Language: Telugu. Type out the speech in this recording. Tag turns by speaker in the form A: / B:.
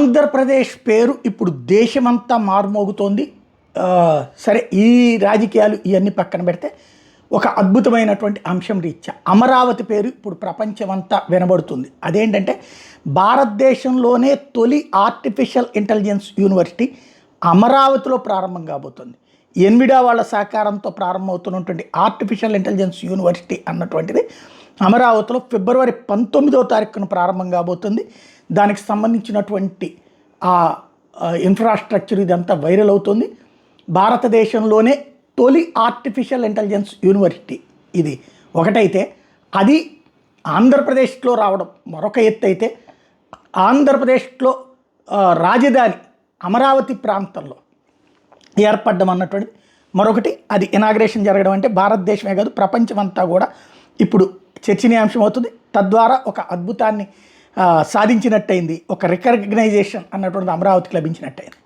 A: ఆంధ్రప్రదేశ్ పేరు ఇప్పుడు దేశమంతా మారుమోగుతోంది. సరే, ఈ రాజకీయాలు ఇవన్నీ పక్కన పెడితే ఒక అద్భుతమైనటువంటి అంశం రీత్యా అమరావతి పేరు ఇప్పుడు ప్రపంచమంతా వినబడుతుంది. అదేంటంటే భారతదేశంలోనే తొలి ఆర్టిఫిషియల్ ఇంటెలిజెన్స్ యూనివర్సిటీ అమరావతిలో ప్రారంభం కాబోతుంది. ఎన్విడా వాళ్ళ సహకారంతో ప్రారంభమవుతున్నటువంటి ఆర్టిఫిషియల్ ఇంటెలిజెన్స్ యూనివర్సిటీ అన్నటువంటిది అమరావతిలో ఫిబ్రవరి 19వ తారీఖున ప్రారంభం కాబోతుంది. దానికి సంబంధించినటువంటి ఇన్ఫ్రాస్ట్రక్చర్ ఇదంతా వైరల్ అవుతుంది. భారతదేశంలోనే తొలి ఆర్టిఫిషియల్ ఇంటెలిజెన్స్ యూనివర్సిటీ ఇది ఒకటైతే, అది ఆంధ్రప్రదేశ్లో రావడం మరొక ఎత్తు అయితే, ఆంధ్రప్రదేశ్లో రాజధాని అమరావతి ప్రాంతంలో ఏర్పడడం అన్నటువంటిది మరొకటి. అది ఇనాగ్రేషన్ జరగడం అంటే భారతదేశమే కాదు ప్రపంచమంతా కూడా ఇప్పుడు చర్చనీయాంశం అవుతుంది. తద్వారా ఒక అద్భుతాన్ని సాధించినట్టయింది, ఒక రికగ్నైజేషన్ అన్నటువంటిది అమరావతికి లభించినట్టయింది.